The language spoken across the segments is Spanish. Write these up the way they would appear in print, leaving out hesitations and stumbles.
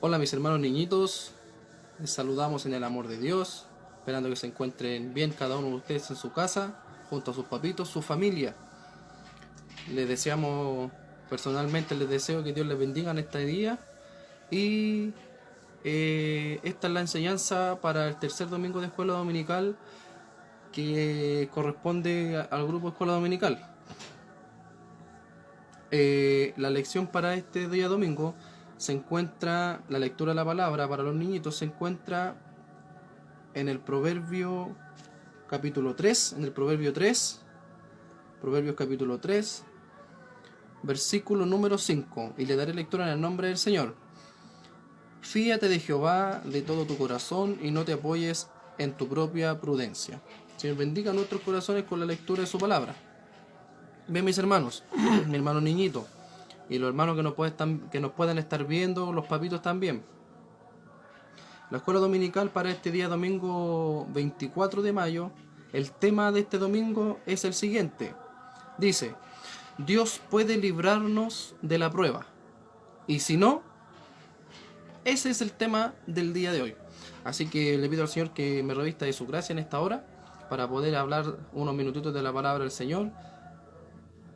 Hola mis hermanos niñitos, les saludamos en el amor de Dios, esperando que se encuentren bien cada uno de ustedes en su casa, junto a sus papitos, su familia. Les deseamos, personalmente les deseo que Dios les bendiga en este día y esta es la enseñanza para el tercer domingo de escuela dominical que corresponde al grupo escuela dominical. La lección para este día domingo se encuentra, la lectura de la palabra para los niñitos se encuentra en el Proverbio capítulo 3, en el Proverbio 3, Proverbios capítulo 3, versículo número 5, y le daré lectura en el nombre del Señor. Fíate de Jehová de todo tu corazón y no te apoyes en tu propia prudencia. Señor, bendiga nuestros corazones con la lectura de su palabra. Bien, mis hermanos, mi hermano niñito, y los hermanos que nos puedan estar viendo, los papitos también. La escuela dominical para este día domingo 24 de mayo, el tema de este domingo es el siguiente. Dice, Dios puede librarnos de la prueba. Y si no, ese es el tema del día de hoy. Así que le pido al Señor que me revista de su gracia en esta hora para poder hablar unos minutitos de la palabra del Señor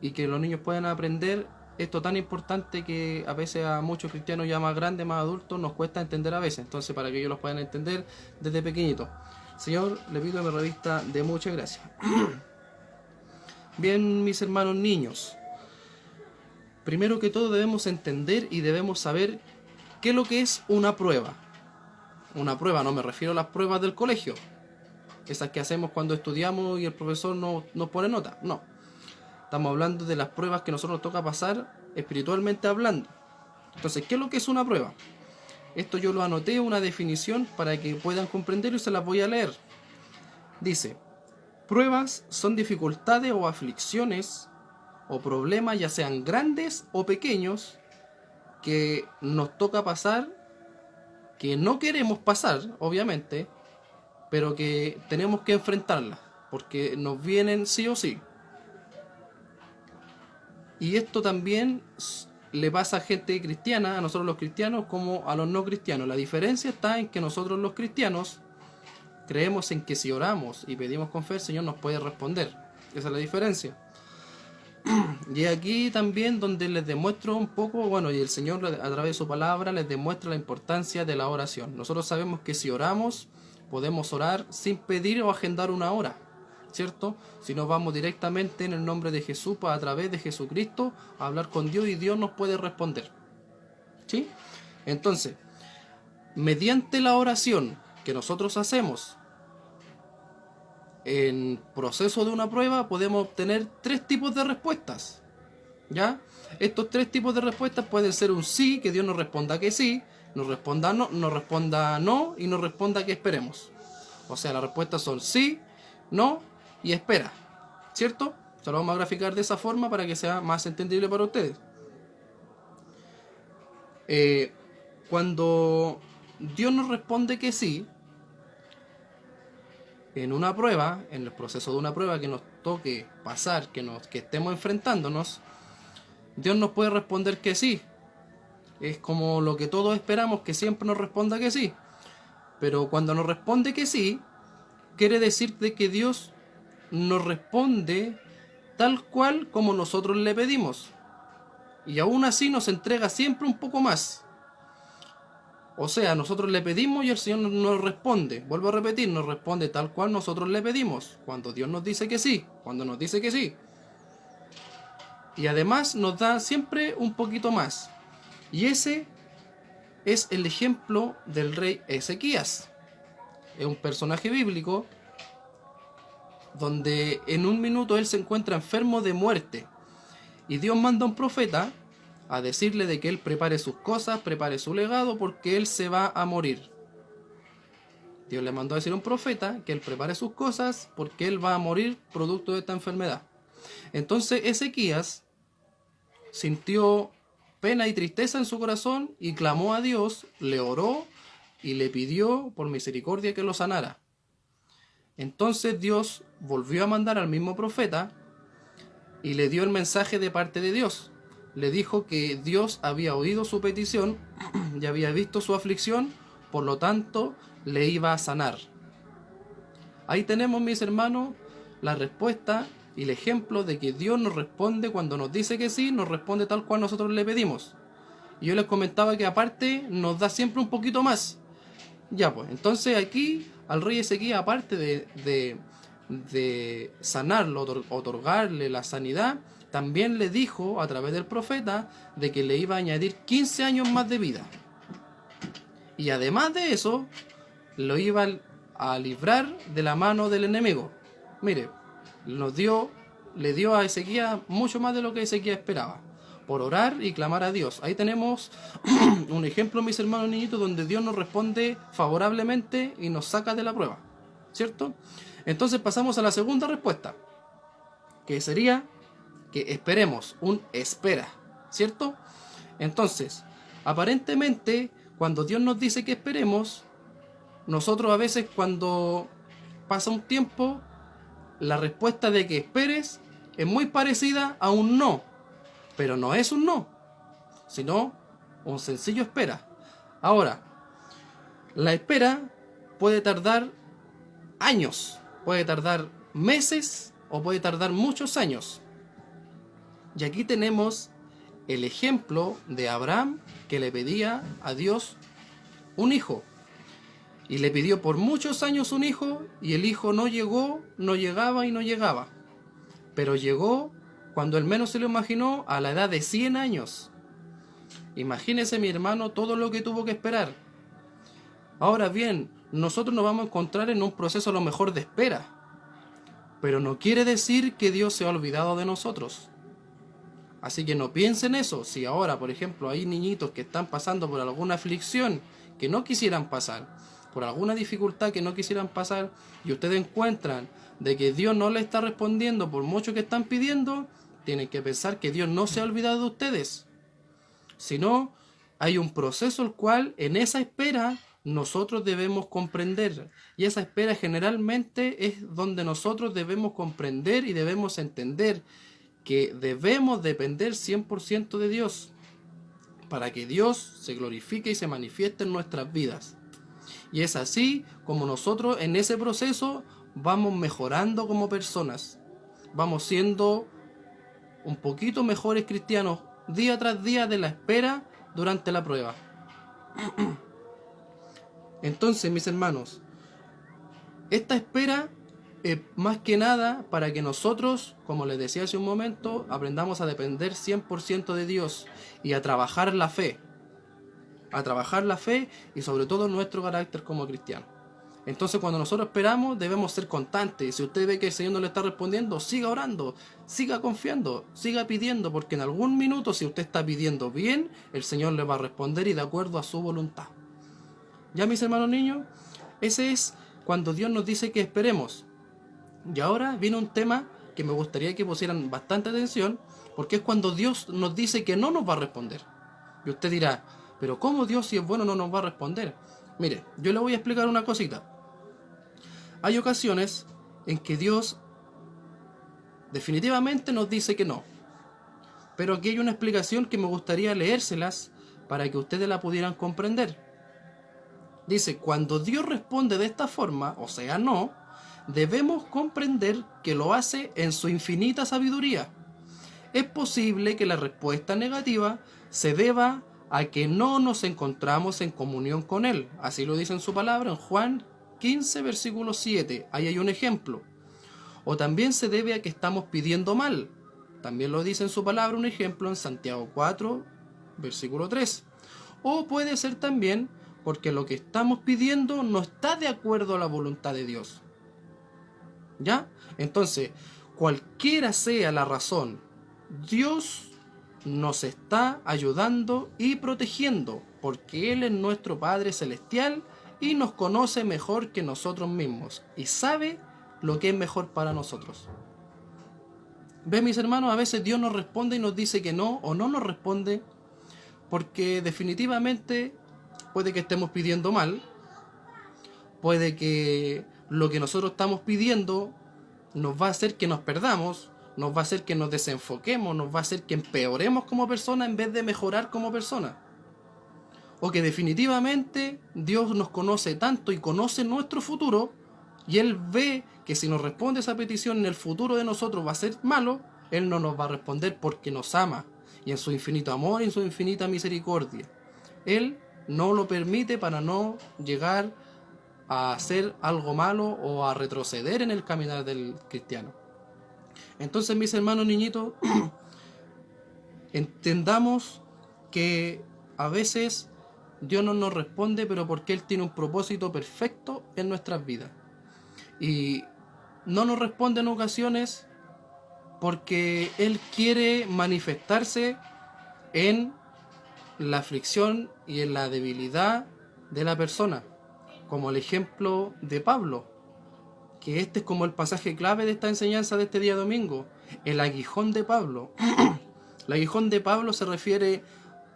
y que los niños puedan aprender esto tan importante que a veces a muchos cristianos ya más grandes, más adultos, nos cuesta entender a veces. Entonces, para que ellos los puedan entender desde pequeñitos. Señor, le pido que me revista de mucha gracia. Bien, mis hermanos niños, primero que todo debemos entender y debemos saber qué es lo que es una prueba. Una prueba, no me refiero a las pruebas del colegio, esas que hacemos cuando estudiamos y el profesor nos pone nota, no. Estamos hablando de las pruebas que nosotros nos toca pasar espiritualmente hablando. Entonces, ¿qué es lo que es una prueba? Esto yo lo anoté, una definición para que puedan comprenderlo y se las voy a leer. Dice, pruebas son dificultades o aflicciones o problemas, ya sean grandes o pequeños, que nos toca pasar, que no queremos pasar, obviamente, pero que tenemos que enfrentarlas, porque nos vienen sí o sí. Y esto también le pasa a gente cristiana, a nosotros los cristianos, como a los no cristianos. La diferencia está en que nosotros los cristianos creemos en que si oramos y pedimos con fe, el Señor nos puede responder. Esa es la diferencia. Y aquí también donde les demuestro un poco, bueno, y el Señor a través de su palabra les demuestra la importancia de la oración. Nosotros sabemos que si oramos, podemos orar sin pedir o agendar una hora, ¿cierto? Si nos vamos directamente en el nombre de Jesús, a través de Jesucristo, a hablar con Dios y Dios nos puede responder, ¿sí? Entonces, mediante la oración que nosotros hacemos en proceso de una prueba, podemos obtener tres tipos de respuestas, ¿ya? Estos tres tipos de respuestas pueden ser un sí, que Dios nos responda que sí, nos responda no y nos responda que esperemos. O sea, las respuestas son sí, no y espera, ¿cierto? Se lo vamos a graficar de esa forma para que sea más entendible para ustedes. Cuando Dios nos responde que sí, en una prueba, en el proceso de una prueba que nos toque pasar, que estemos enfrentándonos, Dios nos puede responder que sí. Es como lo que todos esperamos, que siempre nos responda que sí. Pero cuando nos responde que sí, quiere decir de que Dios nos responde tal cual como nosotros le pedimos. Y aún así nos entrega siempre un poco más. O sea, nosotros le pedimos y el Señor nos responde. Vuelvo a repetir, nos responde tal cual nosotros le pedimos. Cuando Dios nos dice que sí, cuando nos dice que sí. Y además nos da siempre un poquito más. Y ese es el ejemplo del rey Ezequías. Es un personaje bíblico donde en un minuto él se encuentra enfermo de muerte. Y Dios manda a un profeta a decirle de que él prepare sus cosas, prepare su legado, porque él se va a morir. Dios le mandó a decir a un profeta que él prepare sus cosas porque él va a morir producto de esta enfermedad. Entonces Ezequías sintió pena y tristeza en su corazón y clamó a Dios, le oró y le pidió por misericordia que lo sanara. Entonces Dios volvió a mandar al mismo profeta y le dio el mensaje de parte de Dios. le dijo que Dios había oído su petición y había visto su aflicción, por lo tanto le iba a sanar. Ahí tenemos, mis hermanos, la respuesta y el ejemplo de que Dios nos responde cuando nos dice que sí, nos responde tal cual nosotros le pedimos. Y yo les comentaba que aparte nos da siempre un poquito más. Ya pues, entonces aquí al rey Ezequías, aparte de sanarlo, otorgarle la sanidad, también le dijo a través del profeta de que le iba a añadir 15 años más de vida. Y además de eso, lo iba a librar de la mano del enemigo. Mire, le dio a Ezequías mucho más de lo que Ezequías esperaba, por orar y clamar a Dios. Ahí tenemos un ejemplo, mis hermanos niñitos, donde Dios nos responde favorablemente y nos saca de la prueba, ¿cierto? Entonces pasamos a la segunda respuesta, que sería que esperemos, un espera, ¿cierto? Entonces, aparentemente, cuando Dios nos dice que esperemos, nosotros a veces cuando pasa un tiempo, la respuesta de que esperes es muy parecida a un no, pero no es un no, sino un sencillo espera. Ahora, la espera puede tardar años, puede tardar meses o puede tardar muchos años. Y aquí tenemos el ejemplo de Abraham, que le pedía a Dios un hijo. Y le pidió por muchos años un hijo, y el hijo no llegó, no llegaba y no llegaba. Pero llegó, cuando él menos se lo imaginó, a la edad de 100 años. Imagínese, mi hermano, todo lo que tuvo que esperar. Ahora bien, nosotros nos vamos a encontrar en un proceso a lo mejor de espera. Pero no quiere decir que Dios se ha olvidado de nosotros. Así que no piensen eso. Si ahora, por ejemplo, hay niñitos que están pasando por alguna aflicción que no quisieran pasar, por alguna dificultad que no quisieran pasar, y ustedes encuentran de que Dios no le está respondiendo por mucho que están pidiendo, tienen que pensar que Dios no se ha olvidado de ustedes. Sino, hay un proceso el cual en esa espera nosotros debemos comprender. Y esa espera generalmente es donde nosotros debemos comprender y debemos entender que debemos depender 100% de Dios para que Dios se glorifique y se manifieste en nuestras vidas. Y es así como nosotros en ese proceso vamos mejorando como personas, vamos siendo un poquito mejores cristianos día tras día de la espera durante la prueba. Entonces, mis hermanos, esta espera es más que nada para que nosotros, como les decía hace un momento, aprendamos a depender 100% de Dios y a trabajar la fe. A trabajar la fe y sobre todo nuestro carácter como cristiano. Entonces, cuando nosotros esperamos, debemos ser constantes. Si usted ve que el Señor no le está respondiendo, siga orando, siga confiando, siga pidiendo, porque en algún minuto, si usted está pidiendo bien, el Señor le va a responder y de acuerdo a su voluntad. Ya, mis hermanos niños, ese es cuando Dios nos dice que esperemos. Y ahora viene un tema que me gustaría que pusieran bastante atención, porque es cuando Dios nos dice que no nos va a responder. Y usted dirá, pero ¿cómo Dios, si es bueno, no nos va a responder? Mire, yo le voy a explicar una cosita. Hay ocasiones en que Dios definitivamente nos dice que no. Pero aquí hay una explicación que me gustaría leérselas para que ustedes la pudieran comprender. Dice, cuando Dios responde de esta forma, o sea, no, debemos comprender que lo hace en su infinita sabiduría. Es posible que la respuesta negativa se deba a que no nos encontramos en comunión con Él. Así lo dice en su palabra en Juan 15, versículo 7. Ahí hay un ejemplo. O también se debe a que estamos pidiendo mal. También lo dice en su palabra un ejemplo en Santiago 4, versículo 3. O puede ser también porque lo que estamos pidiendo no está de acuerdo a la voluntad de Dios. ¿Ya? Entonces, cualquiera sea la razón, Dios nos está ayudando y protegiendo, porque Él es nuestro Padre Celestial y nos conoce mejor que nosotros mismos y sabe lo que es mejor para nosotros. ¿Ven, mis hermanos? A veces Dios nos responde y nos dice que no, o no nos responde porque definitivamente puede que estemos pidiendo mal, puede que lo que nosotros estamos pidiendo nos va a hacer que nos perdamos, nos va a hacer que nos desenfoquemos, nos va a hacer que empeoremos como persona en vez de mejorar como persona. O que definitivamente Dios nos conoce tanto y conoce nuestro futuro, y Él ve que si nos responde esa petición en el futuro de nosotros va a ser malo, Él no nos va a responder porque nos ama, y en su infinito amor y en su infinita misericordia. Él no lo permite para no llegar a hacer algo malo o a retroceder en el caminar del cristiano. Entonces, mis hermanos niñitos, entendamos que a veces Dios no nos responde, pero porque Él tiene un propósito perfecto en nuestras vidas. Y no nos responde en ocasiones porque Él quiere manifestarse en la aflicción y en la debilidad de la persona, como el ejemplo de Pablo, que este es como el pasaje clave de esta enseñanza de este día domingo, el aguijón de Pablo. El aguijón de Pablo se refiere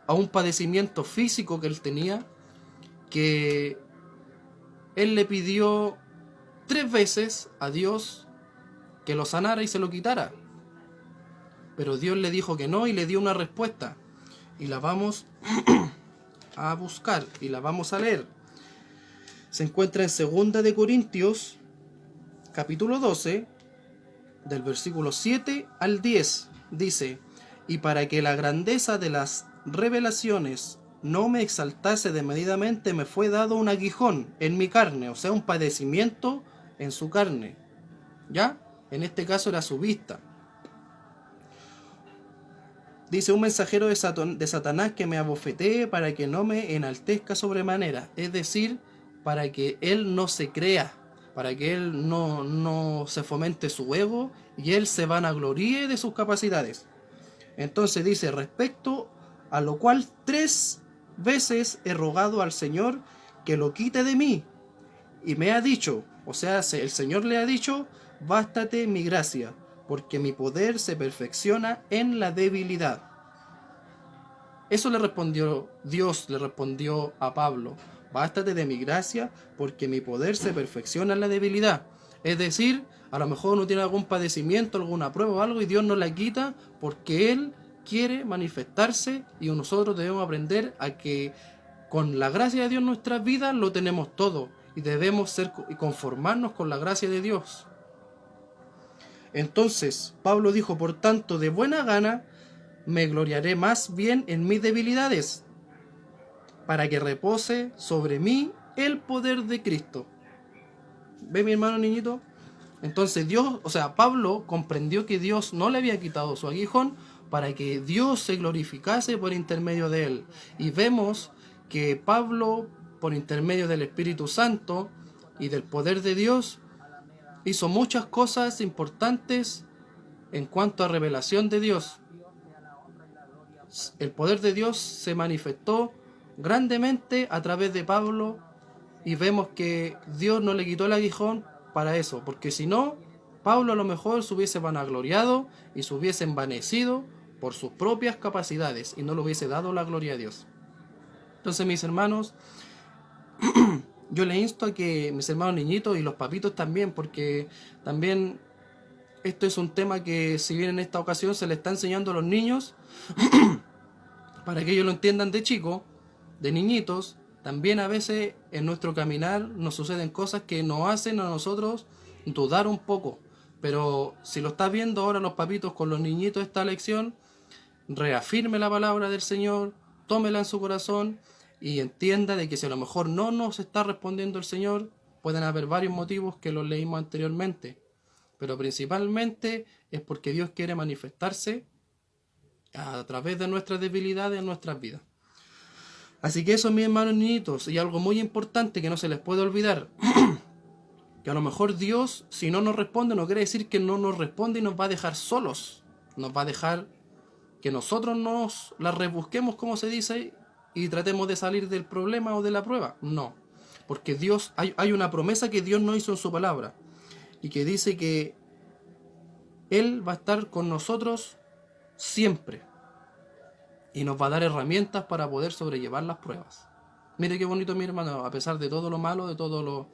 a un padecimiento físico que él tenía, que él le pidió 3 veces a Dios que lo sanara y se lo quitara, pero Dios le dijo que no y le dio una respuesta, y la vamos a buscar y la vamos a leer. Se encuentra en 2 de Corintios capítulo 12, del versículo 7 al 10. Dice: y para que la grandeza de las revelaciones no me exaltase desmedidamente, me fue dado un aguijón en mi carne, o sea, un padecimiento en su carne. ¿Ya? En este caso era su vista. Dice: un mensajero de Satanás que me abofetee para que no me enaltezca sobremanera. Es decir, para que él no se crea, para que él no se fomente su ego y él se vanagloríe de sus capacidades. Entonces dice: respecto a lo cual 3 veces he rogado al Señor que lo quite de mí, y me ha dicho, o sea, el Señor le ha dicho: bástate mi gracia, porque mi poder se perfecciona en la debilidad. Eso le respondió Dios, le respondió a Pablo: bástate de mi gracia, porque mi poder se perfecciona en la debilidad. Es decir, a lo mejor uno tiene algún padecimiento, alguna prueba o algo, y Dios nos la quita porque Él quiere manifestarse, y nosotros debemos aprender a que con la gracia de Dios en nuestras vidas lo tenemos todo, y debemos conformarnos con la gracia de Dios. Entonces Pablo dijo: por tanto, de buena gana me gloriaré más bien en mis debilidades, para que repose sobre mí el poder de Cristo. ¿Ve, mi hermano niñito? Entonces Pablo comprendió que Dios no le había quitado su aguijón para que Dios se glorificase por intermedio de él. Y vemos que Pablo, por intermedio del Espíritu Santo y del poder de Dios, hizo muchas cosas importantes en cuanto a revelación de Dios. El poder de Dios se manifestó grandemente a través de Pablo, y vemos que Dios no le quitó el aguijón para eso, porque si no, Pablo a lo mejor se hubiese vanagloriado y se hubiese envanecido por sus propias capacidades y no le hubiese dado la gloria a Dios. Entonces, mis hermanos, yo les insto a que mis hermanos niñitos y los papitos también, porque también esto es un tema que, si bien en esta ocasión se le está enseñando a los niños para que ellos lo entiendan de chico, de niñitos, también a veces en nuestro caminar nos suceden cosas que nos hacen a nosotros dudar un poco. Pero si lo está viendo ahora los papitos con los niñitos esta lección, reafirme la palabra del Señor, tómela en su corazón y entienda de que si a lo mejor no nos está respondiendo el Señor, pueden haber varios motivos que los leímos anteriormente. Pero principalmente es porque Dios quiere manifestarse a través de nuestras debilidades en nuestras vidas. Así que eso, mis hermanos niñitos, y algo muy importante que no se les puede olvidar, que a lo mejor Dios, si no nos responde, no quiere decir que no nos responde y nos va a dejar solos. Nos va a dejar que nosotros nos la rebusquemos, como se dice, y tratemos de salir del problema o de la prueba. No, porque Dios, hay una promesa que Dios nos hizo en su palabra, y que dice que Él va a estar con nosotros siempre, y nos va a dar herramientas para poder sobrellevar las pruebas. Mire qué bonito, mi hermano, a pesar de todo lo malo, de todo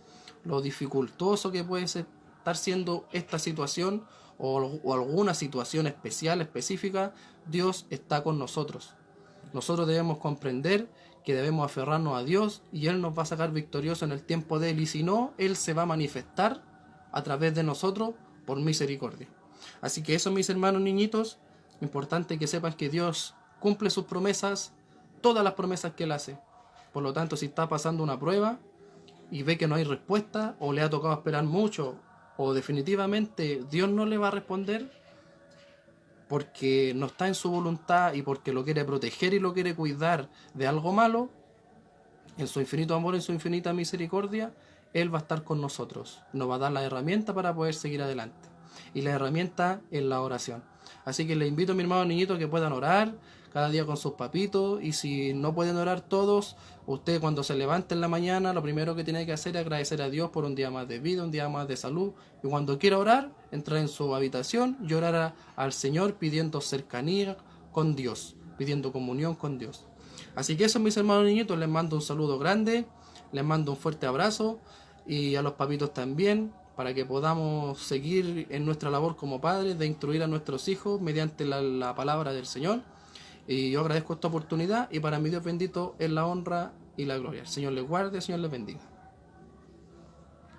lo dificultoso que puede estar siendo esta situación o alguna situación especial, específica, Dios está con nosotros. Nosotros debemos comprender que debemos aferrarnos a Dios y Él nos va a sacar victorioso en el tiempo de Él, y si no, Él se va a manifestar a través de nosotros por misericordia. Así que eso, mis hermanos niñitos, importante que sepan que Dios cumple sus promesas, todas las promesas que Él hace. Por lo tanto, si está pasando una prueba y ve que no hay respuesta, o le ha tocado esperar mucho, o definitivamente Dios no le va a responder porque no está en su voluntad y porque lo quiere proteger y lo quiere cuidar de algo malo, en su infinito amor, en su infinita misericordia, Él va a estar con nosotros. Nos va a dar la herramienta para poder seguir adelante. Y la herramienta es la oración. Así que les invito a mis hermanos niñitos que puedan orar cada día con sus papitos. Y si no pueden orar todos, usted cuando se levante en la mañana, lo primero que tiene que hacer es agradecer a Dios por un día más de vida, un día más de salud. Y cuando quiera orar, entrar en su habitación y orar al Señor pidiendo cercanía con Dios, pidiendo comunión con Dios. Así que eso, mis hermanos niñitos, les mando un saludo grande, les mando un fuerte abrazo, y a los papitos también, para que podamos seguir en nuestra labor como padres de instruir a nuestros hijos mediante la palabra del Señor. Y yo agradezco esta oportunidad, y para mi Dios bendito es la honra y la gloria. El Señor les guarde, el Señor les bendiga.